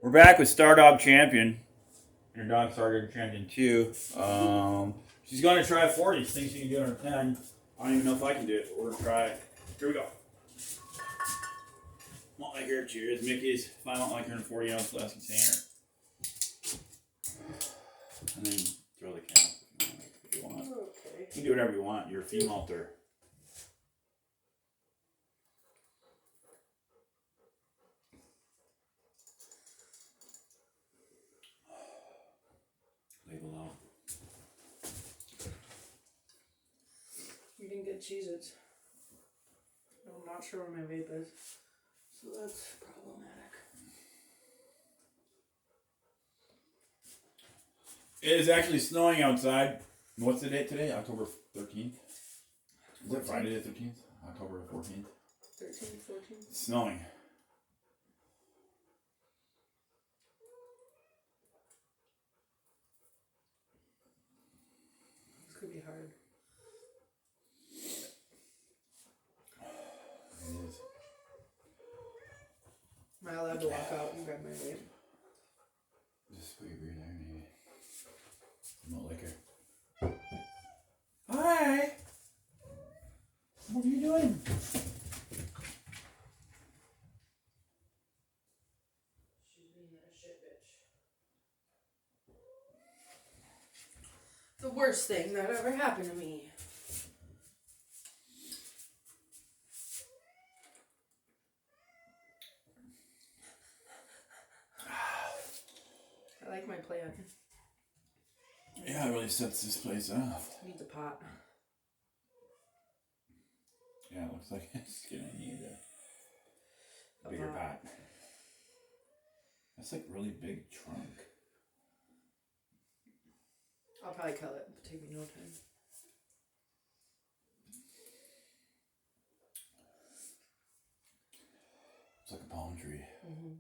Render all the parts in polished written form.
We're back with Star Dog Champion. Your dog Star Dog Champion 2. She's going to try 40. She thinks she can do it under 10. I don't even know if I can do it, but we're going to try it. Here we go. Malt liquor. Cheers. Mickey's. Five malt liquor in a 40 ounce glass container. And then throw the cap if you want. Okay. You can do whatever you want. You're a femalter. Label out. You didn't get Cheez-Its. I'm not sure where my vape is. So that's problematic. It is actually snowing outside. What's the date today? October 13th? Is it Friday the 13th? October 14th? 13th, 14th? It's snowing. This could be hard. It is. Am I allowed to walk out and grab my vape? Just put your beer there, maybe. Malt liquor. Hi! What are you doing? She's being a shit bitch. The worst thing that ever happened to me. I like my plant. Yeah, it really sets this place off. Needs a pot. Yeah, it looks like it's gonna need a bigger pot. That's like really big trunk. I'll probably cut it. It'll take me no time. It's like a palm tree. Mm-hmm.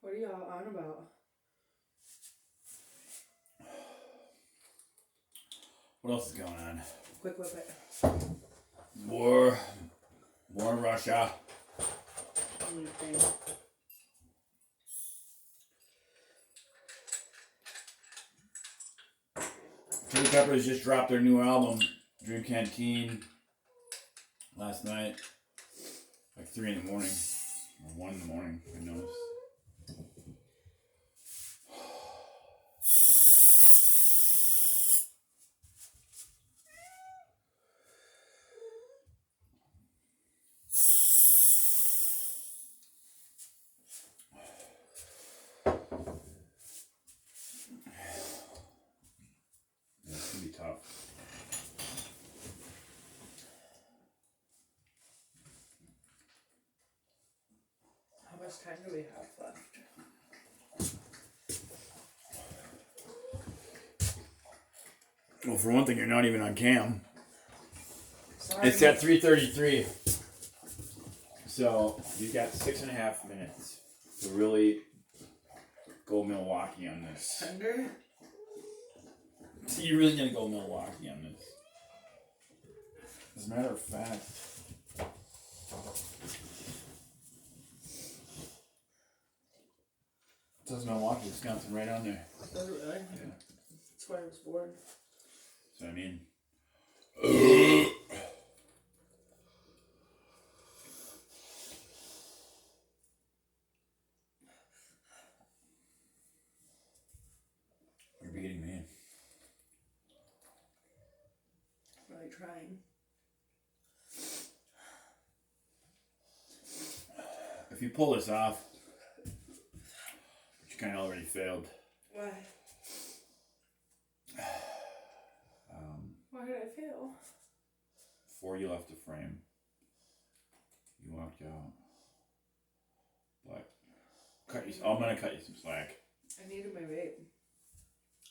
What are y'all on about? What else is going on? Quick whip it. War in Russia. Anything. Chili Peppers just dropped their new album, Dream Canteen, last night. Like 3 in the morning. Or 1 in the morning, who knows. Yeah, it's gonna be tough. How much time do we have left? Well, for one thing, you're not even on cam. Sorry. It's at 3:33. So you've got 6.5 minutes to really go Milwaukee on this. Tender? So you're really gonna go Milwaukee on this. As a matter of fact, it says Milwaukee, Wisconsin right on there. Does it really? Yeah. That's why I was born. So I mean, you're beating me. Really trying. If you pull this off, which you kind of already failed. Why? Why did I fail? 4 you left to frame. You walked out. But I'm gonna cut you some slack. I needed my vape.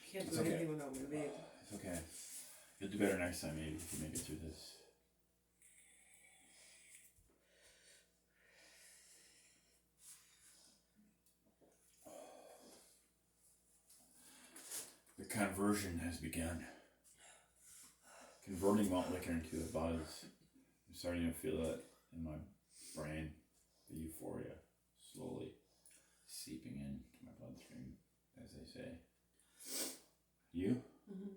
I can't It's do okay. anything without my vape. It's okay. You'll do better next time, maybe, if you make it through this. The conversion has begun. converting malt liquor into a buzz. I'm starting to feel it in my brain. The euphoria slowly seeping into my bloodstream, as they say. You? Mm-hmm.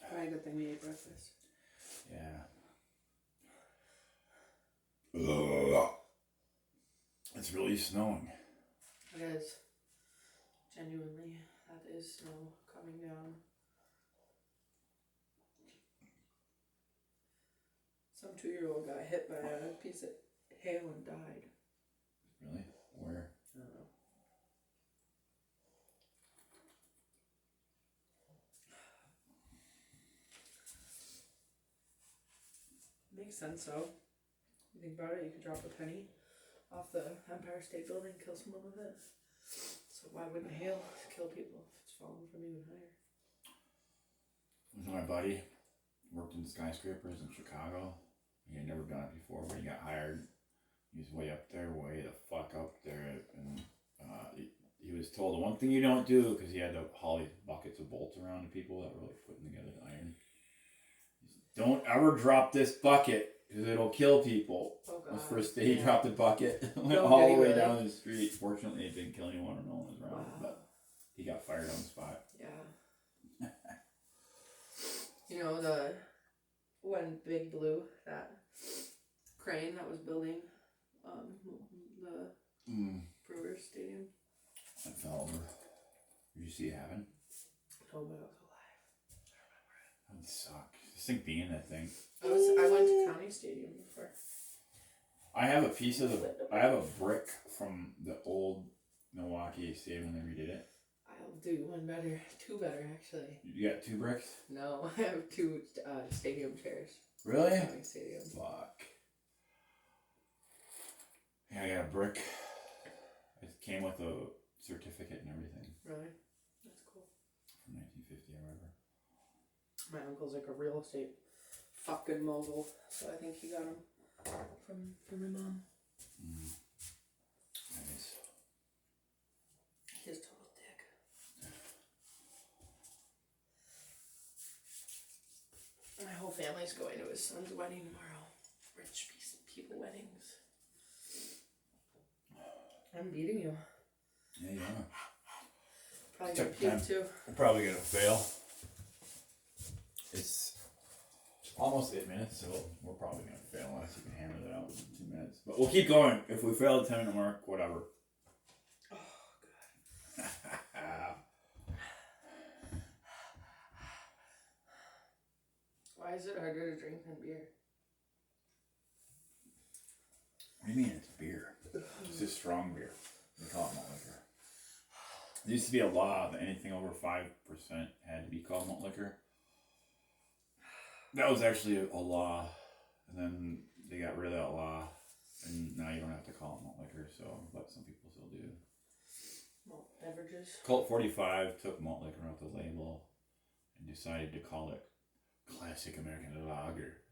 Probably a good thing we ate breakfast. Yeah. It's really snowing. It is. Genuinely, that is snow coming down. Some 2-year-old got hit by a piece of hail and died. Really? Where? I don't know. Makes sense though. You think about it, you could drop a penny off the Empire State Building, kill someone with it. So why wouldn't hail kill people if it's falling from even higher? My buddy worked in skyscrapers in Chicago. He had never done it before, but he got hired. He was way up there, way the fuck up there, and he was told the one thing you don't do, because he had to haul these buckets of bolts around to people that were like putting together the iron. Don't ever drop this bucket because it'll kill people. Oh God. The first day he dropped the bucket, went No, all the way really? down the street. Fortunately, it didn't kill anyone or no one was around, Wow. but he got fired on the spot. Yeah. You know, when Big Blue, that crane that was building the Brewers Stadium. That fell over. Did you see it happen? Oh, but I was alive. That would suck. Just think being in that thing. I went to County Stadium before. I have a piece of I have a brick from the old Milwaukee Stadium when they redid it. I'll do one better. 2 better, actually. You got 2 bricks? No, I have 2 stadium chairs. Really? County Stadium. Fuck. Yeah, I got a brick. It came with a certificate and everything. Really? That's cool. From 1950 or whatever. My uncle's like a real estate fucking mogul, so I think he got him from my mom. Nice. He's a total dick. My whole family's going to his son's wedding tomorrow. Rich people weddings. I'm beating you. Yeah, you are. Probably gonna puke too. I'm probably gonna fail. It's almost 8 minutes, so we're probably gonna fail unless you can hammer that out in 2 minutes. But we'll keep going. If we fail the 10-minute mark, whatever. Oh God. Why is it harder to drink than beer? What do you mean it's beer? It's just strong beer. They call it malt liquor. There used to be a law that anything over 5% had to be called malt liquor. That was actually a law, and then they got rid of that law, and now you don't have to call it malt liquor, but some people still do. Malt beverages. Colt 45 took malt liquor off the label and decided to call it Classic American Lager.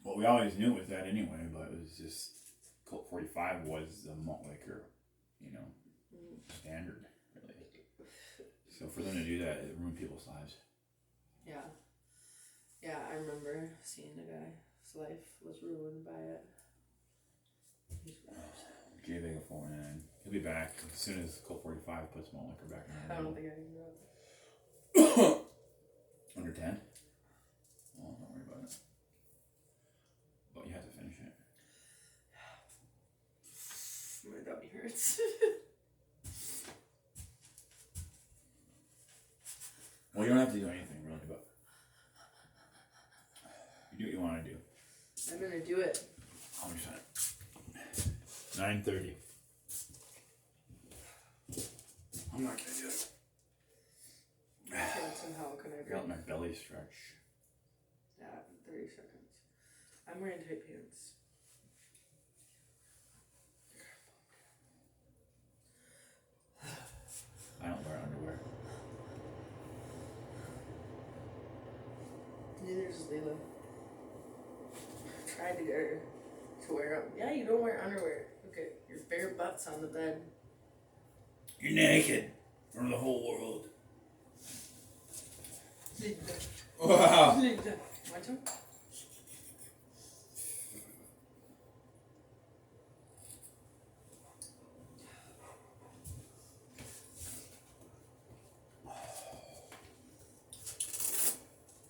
Well, we always knew it was that anyway, but it was just Colt 45 was the malt liquor, standard, really. So for them to do that, it ruined people's lives. Yeah. Yeah, I remember seeing a guy's life was ruined by it. He's J Vega 419. He'll be back as soon as Colt 45 puts malt liquor back in the I don't think I can do it. Under 10? Well, don't worry about it. But you have to finish it. My dummy hurts. Well, you don't have to do anything really, but you do what you want to do. I'm gonna do it. 100%. 9:30. I'm not gonna do it. Chance how can I Felt drink? my belly stretch. Yeah, 30 seconds. I'm wearing tight pants. I don't wear underwear. Neither does Leela. Tried to get her to wear them. Yeah, you don't wear underwear. Look at your bare butt. butts on the bed. You're naked in front of the whole world. Wow. My turn?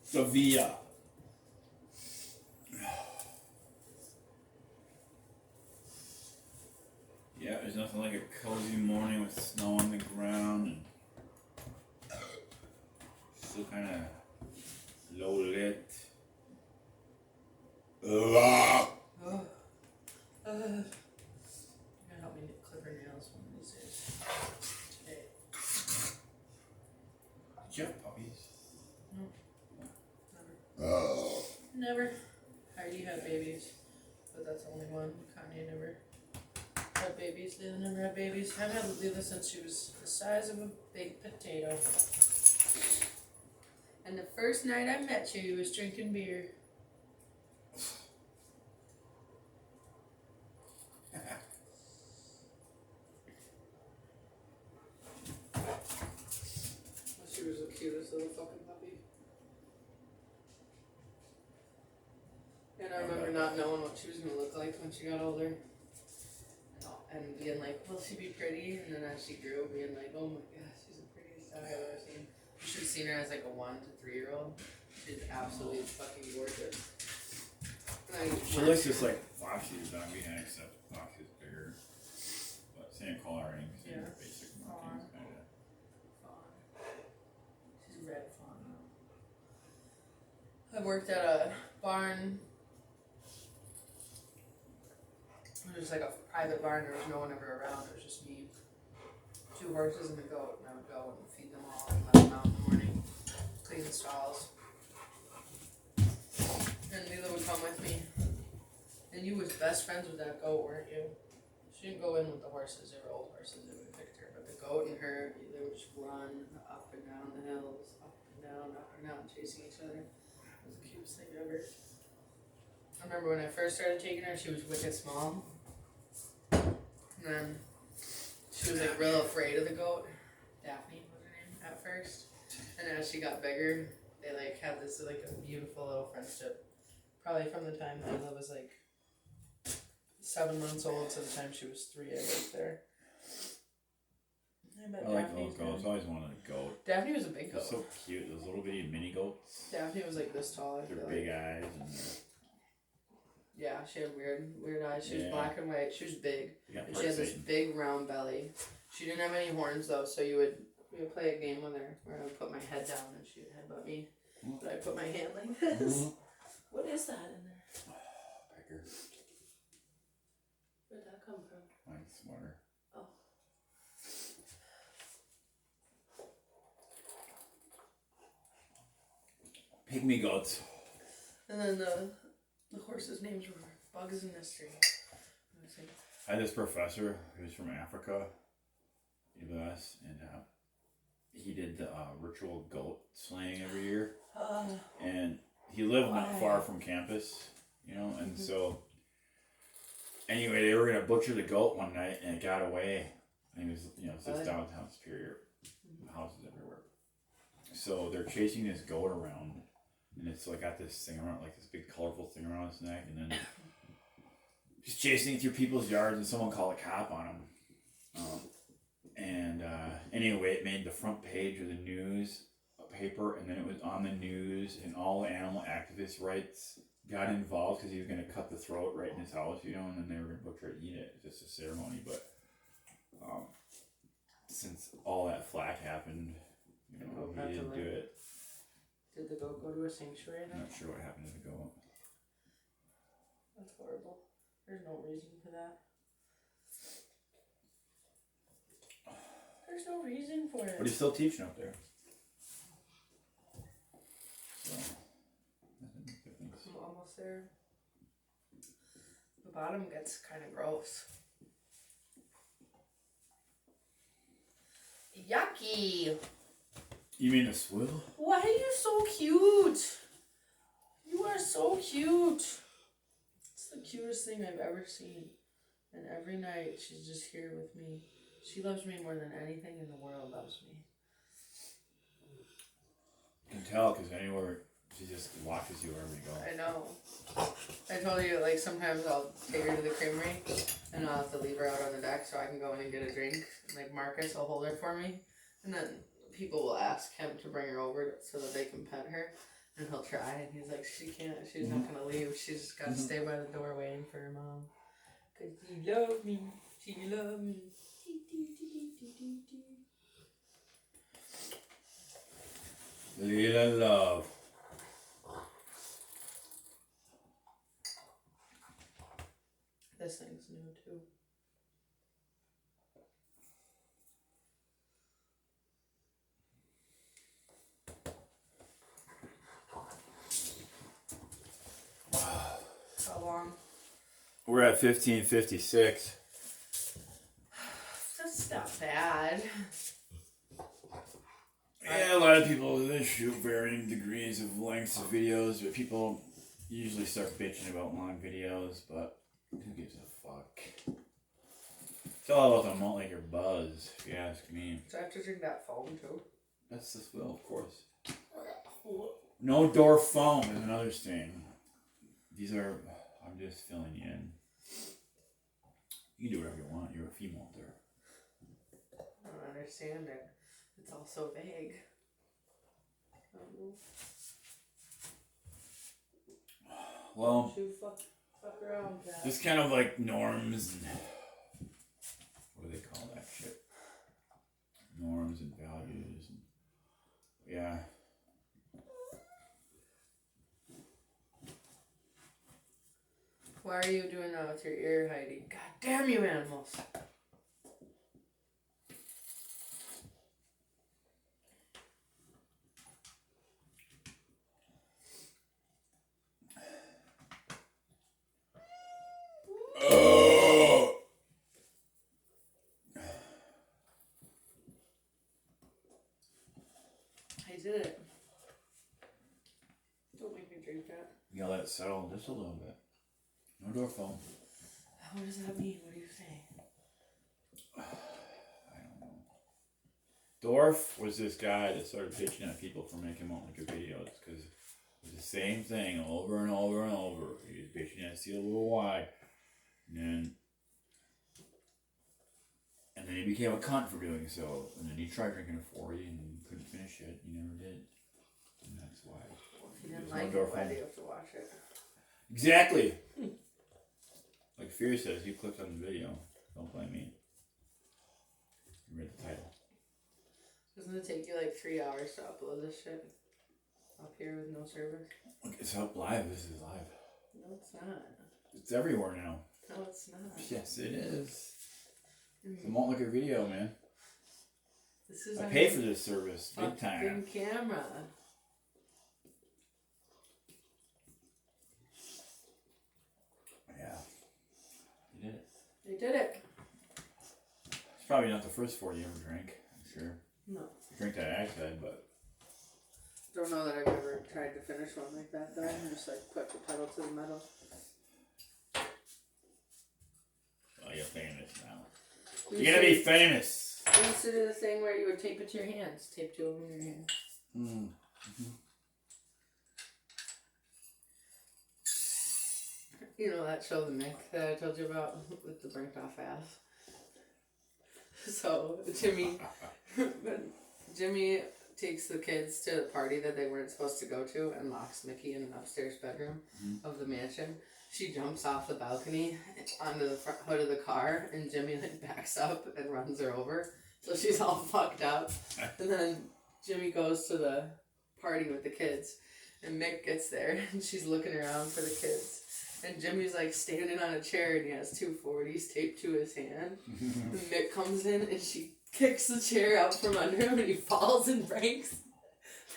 Sevilla. Yeah, there's nothing like a cozy morning with snow on the ground and still kind of low lit. You're gonna help me clip her nails one of these days. Today. Did you have puppies? Never. Never. Heidi had babies, but that's only one. Kanye never had babies. Leela never had babies. I've had Leela since she was the size of a big potato. And the first night I met you, you was drinking beer. She was the cutest little fucking puppy. And I remember not knowing what she was going to look like when she got older. And being like, will she be pretty? And then as she grew, being like, oh my god, she's the prettiest dog I've ever seen. You should have seen her as like a 1 to 3 year old. She's absolutely fucking gorgeous. She looks just like Foxy's dog we had, except Foxy's bigger. But same coloring, same basic markings, kind of. Fawn. She's a red fawn. I worked at a barn. It was like a private barn. There was no one ever around. It was just me, 2 horses, and a goat. And I would go and feed them all and let them out in the morning, clean the stalls. And Leela would come with me. And you was best friends with that goat, weren't you? She didn't go in with the horses. They were old horses. They would have picked her. But the goat and her, they would just run up and down the hills, up and down, chasing each other. It was the cutest thing ever. I remember when I first started taking her, she was wicked small. And then she was like real afraid of the goat. Daphne was her name at first. And as she got bigger, they like had this like a beautiful little friendship. Probably from the time Leela was like 7 months old to the time she was 3, I worked there. I like those goats. I always wanted a goat. Daphne was a big goat. They're so cute. Those little bitty mini goats. Daphne was like this tall. Their big eyes and yeah, she had weird eyes. She was black and white. She was big. And she had this big round belly. She didn't have any horns though, so we would play a game with her where I would put my head down and she would headbutt me. But I'd put my hand like this. What is that in there? Pecker. Where'd that come from? Mine's smarter. Oh. Pygmy goats. And then the horses' names were Bugs and Mystery. I had this professor who was from Africa, US, and he did the ritual goat slaying every year. And he lived not far from campus, you know, and so anyway, they were going to butcher the goat one night and it got away. And it was, you know, it's this downtown Superior, houses everywhere. So they're chasing this goat around. And it's like got this thing around, like this big colorful thing around its neck, and then he's chasing it through people's yards, and someone called a cop on him. Anyway, it made the front page of the news paper, and then it was on the news, and all the animal activist rights got involved because he was going to cut the throat right in his house, you know, and then they were going to butcher it and eat it. It's just a ceremony, but since all that flack happened, you know, he didn't do it. Did the goat go to a sanctuary then? I'm not sure what happened to the goat. That's horrible. There's no reason for that. There's no reason for it. But he's still teaching up there. So, I'm almost there. The bottom gets kind of gross. Yucky! You mean a swill? Why are you so cute? You are so cute. It's the cutest thing I've ever seen. And every night she's just here with me. She loves me more than anything in the world loves me. You can tell because anywhere she just watches you wherever you go. I know. I told you, like, sometimes I'll take her to the creamery and I'll have to leave her out on the deck so I can go in and get a drink. Like, Marcus will hold her for me. And then people will ask him to bring her over so that they can pet her. And he'll try. And he's like, she can't. She's not going to leave. She's just got to stay by the door waiting for her mom. Because she loves me. She loves me. Little love. This thing's new too. How long? We're at 15:56. That's not bad. Yeah, a lot of people they shoot varying degrees of lengths of videos, but people usually start bitching about long videos, but who gives a fuck? It's all about the malt liquor buzz, if you ask me. So I have to drink that foam too? That's the spill, of course. No door foam is another thing. These are, I'm just filling you in. You can do whatever you want, you're a female there. I don't understand it. It's all so vague. Well, Don't you fuck around, Kat. it's kind of like norms and what do they call that shit? Norms and values and yeah. Why are you doing that with your ear, Heidi? God damn you animals. I did it. Don't make me drink that. You gotta let it settle just a little bit. No door foam. What does that mean? What do you say? I don't know. Dorf was this guy that started bitching at people for making malt liquor videos because it was the same thing over and over and over. He was bitching at CLY. And then he became a cunt for doing so. And then he tried drinking a 40 and couldn't finish it. He never did. And that's why. If you didn't like it, why do you have to watch it? Exactly. Like Fear says, you clicked on the video. Don't blame me. You read the title. Doesn't it take you like 3 hours to upload this shit? Up here with no service? Look, it's up live. This is live. No, it's not. It's everywhere now. No, it's not. Yes, it is. It's a malt liquor video, man. This is I pay for this service big time. fucking camera. Yeah. You did it. They did it. It's probably not the first 40 you ever drank, I'm sure. No. You drink that acid, but Don't know that I've ever tried to finish one like that though. I'm just like put the pedal to the metal. well, you're famous now. You're gonna be famous. We used to do the thing where you would tape it to your hands. Tape 2 of them in your hands. Mm-hmm. You know that show, The Mick, that I told you about with the burnt off ass? So, Jimmy takes the kids to the party that they weren't supposed to go to and locks Mickey in an upstairs bedroom of the mansion. She jumps off the balcony onto the front hood of the car, and Jimmy like backs up and runs her over. So she's all fucked up. And then Jimmy goes to the party with the kids, and Mick gets there, and she's looking around for the kids. And Jimmy's like standing on a chair, and he has 2 40s taped to his hand. And Mick comes in, and she kicks the chair out from under him, and he falls and breaks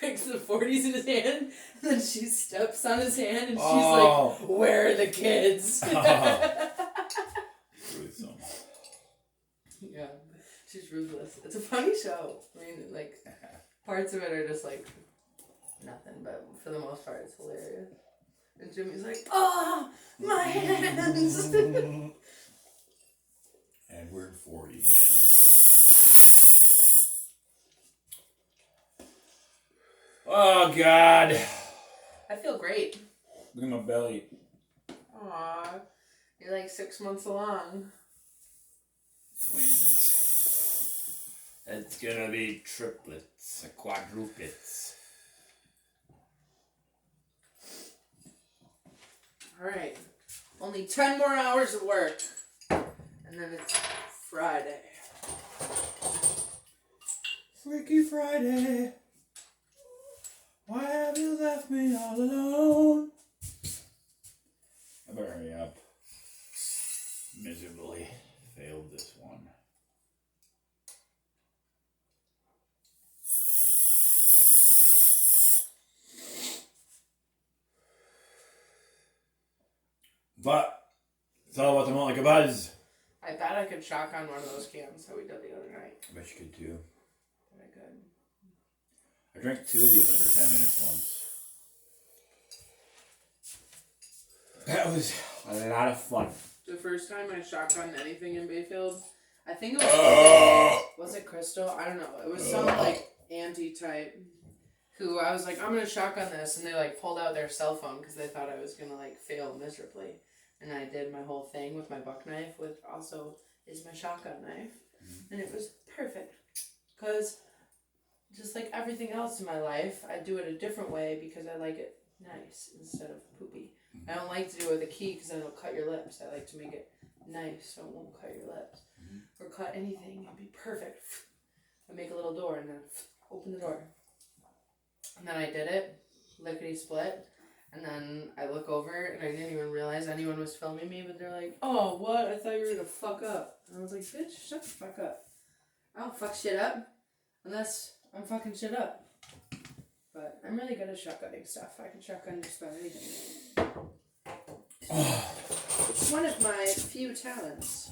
the 40s in his hand. And then she steps on his hand, and she's like, "Where are the kids?" Gruesome. Yeah, she's ruthless. It's a funny show. I mean, like, parts of it are just like nothing, but for the most part, it's hilarious. And Jimmy's like, "Oh, my hands!" Edward 40. Oh, God. I feel great. Look at my belly. Aw, you're like 6 months along. Twins. It's gonna be triplets, quadruplets. Alright, only 10 more hours of work, and then it's Friday. Freaky Friday. Why have you left me all alone? I better hurry up. Miserably failed this one. But it's all about the malt like a buzz. I bet I could shotgun one of those cans that we did the other night. I bet you could too. But I could. I drank 2 of these under 10 minutes once. That was a lot of fun. The first time I shotgunned anything in Bayfield, I think it was it Crystal? I don't know. It was some like auntie type who I was like, I'm gonna shotgun this, and they like pulled out their cell phone because they thought I was gonna like fail miserably, and I did my whole thing with my buck knife, which also is my shotgun knife, and it was perfect because just like everything else in my life, I do it a different way because I like it nice instead of poopy. I don't like to do it with a key because then it'll cut your lips. I like to make it nice so it won't cut your lips. Or cut anything. It'd be perfect. I make a little door and then open the door. And then I did it. Lickety split. And then I look over and I didn't even realize anyone was filming me, but they're like, oh, what? I thought you were gonna fuck up. And I was like, bitch, shut the fuck up. I don't fuck shit up unless I'm fucking shit up. But I'm really good at shotgunning stuff. I can shotgun just about anything. It's one of my few talents.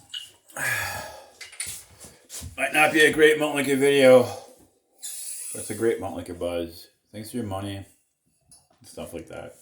Might not be a great malt liquor video, but it's a great malt liquor buzz. Thanks for your money and stuff like that.